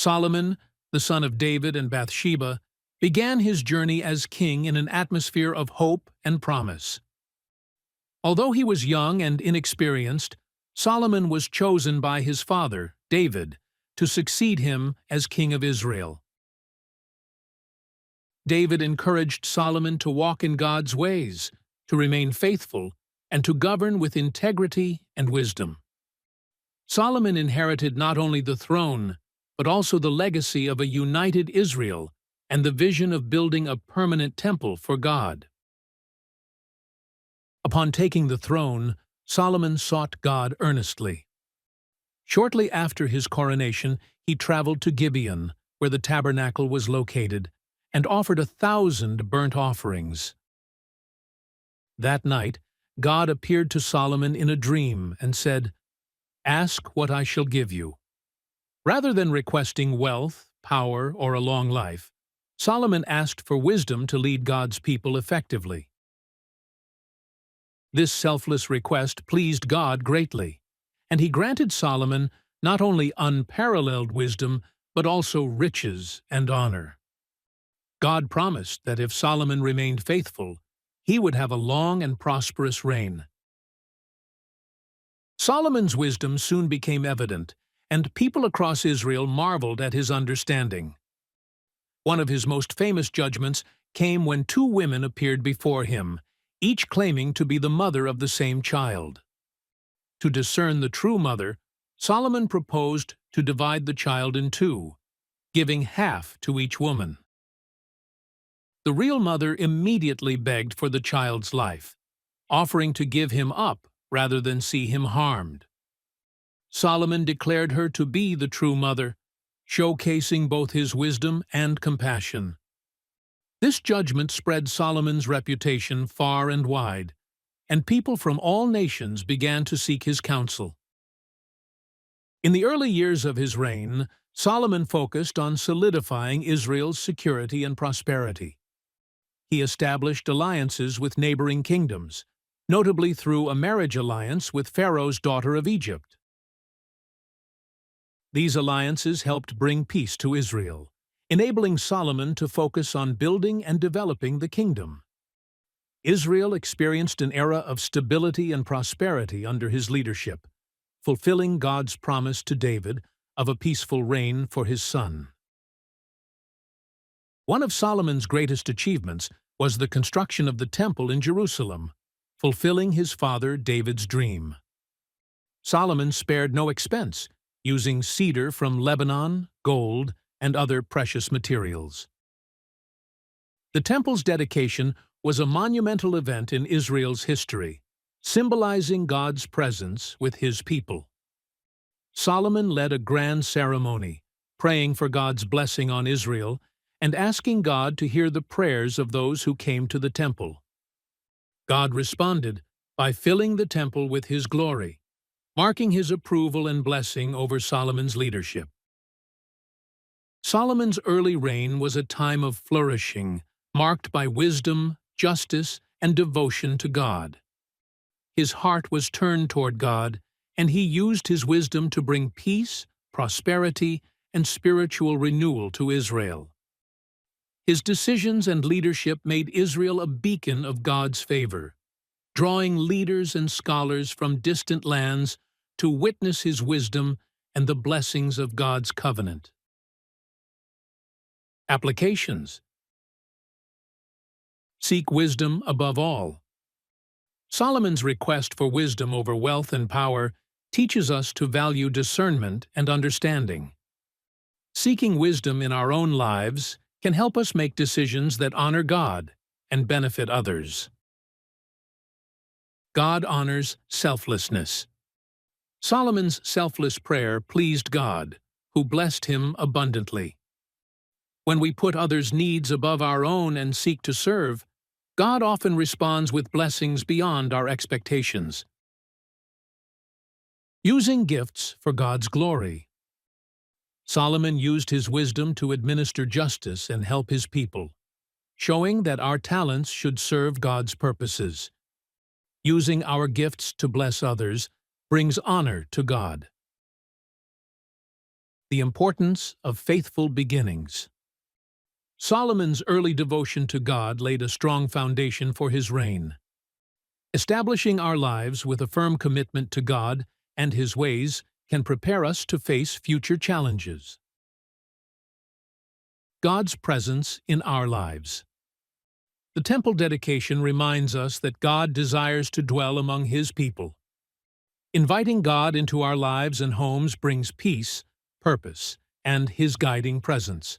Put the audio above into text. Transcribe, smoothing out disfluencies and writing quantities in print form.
Solomon, the son of David and Bathsheba, began his journey as king in an atmosphere of hope and promise. Although he was young and inexperienced, Solomon was chosen by his father, David, to succeed him as king of Israel. David encouraged Solomon to walk in God's ways, to remain faithful, and to govern with integrity and wisdom. Solomon inherited not only the throne, but also the legacy of a united Israel and the vision of building a permanent temple for God. Upon taking the throne, Solomon sought God earnestly. Shortly after his coronation, he traveled to Gibeon, where the tabernacle was located, and offered 1,000 burnt offerings. That night, God appeared to Solomon in a dream and said, "Ask what I shall give you." Rather than requesting wealth, power, or a long life, Solomon asked for wisdom to lead God's people effectively. This selfless request pleased God greatly, and he granted Solomon not only unparalleled wisdom, but also riches and honor. God promised that if Solomon remained faithful, he would have a long and prosperous reign. Solomon's wisdom soon became evident, and people across Israel marveled at his understanding. One of his most famous judgments came when two women appeared before him, each claiming to be the mother of the same child. To discern the true mother, Solomon proposed to divide the child in two, giving half to each woman. The real mother immediately begged for the child's life, offering to give him up rather than see him harmed. Solomon declared her to be the true mother, showcasing both his wisdom and compassion. This judgment spread Solomon's reputation far and wide, and people from all nations began to seek his counsel. In the early years of his reign, Solomon focused on solidifying Israel's security and prosperity. He established alliances with neighboring kingdoms, notably through a marriage alliance with Pharaoh's daughter of Egypt. These alliances helped bring peace to Israel, enabling Solomon to focus on building and developing the kingdom. Israel experienced an era of stability and prosperity under his leadership, fulfilling God's promise to David of a peaceful reign for his son. One of Solomon's greatest achievements was the construction of the temple in Jerusalem, fulfilling his father David's dream. Solomon spared no expense, using cedar from Lebanon, gold, and other precious materials. The temple's dedication was a monumental event in Israel's history, symbolizing God's presence with his people. Solomon led a grand ceremony, praying for God's blessing on Israel and asking God to hear the prayers of those who came to the temple. God responded by filling the temple with his glory, marking his approval and blessing over Solomon's leadership. Solomon's early reign was a time of flourishing, marked by wisdom, justice, and devotion to God. His heart was turned toward God, and he used his wisdom to bring peace, prosperity, and spiritual renewal to Israel. His decisions and leadership made Israel a beacon of God's favor, drawing leaders and scholars from distant lands to witness his wisdom and the blessings of God's covenant. Applications. Seek wisdom above all. Solomon's request for wisdom over wealth and power teaches us to value discernment and understanding. Seeking wisdom in our own lives can help us make decisions that honor God and benefit others. God honors selflessness. Solomon's selfless prayer pleased God, who blessed him abundantly. When we put others' needs above our own and seek to serve, God often responds with blessings beyond our expectations. Using gifts for God's glory. Solomon used his wisdom to administer justice and help his people, showing that our talents should serve God's purposes. Using our gifts to bless others brings honor to God. The importance of faithful beginnings. Solomon's early devotion to God laid a strong foundation for his reign. Establishing our lives with a firm commitment to God and His ways can prepare us to face future challenges. God's presence in our lives. The temple dedication reminds us that God desires to dwell among His people. Inviting God into our lives and homes brings peace, purpose, and His guiding presence.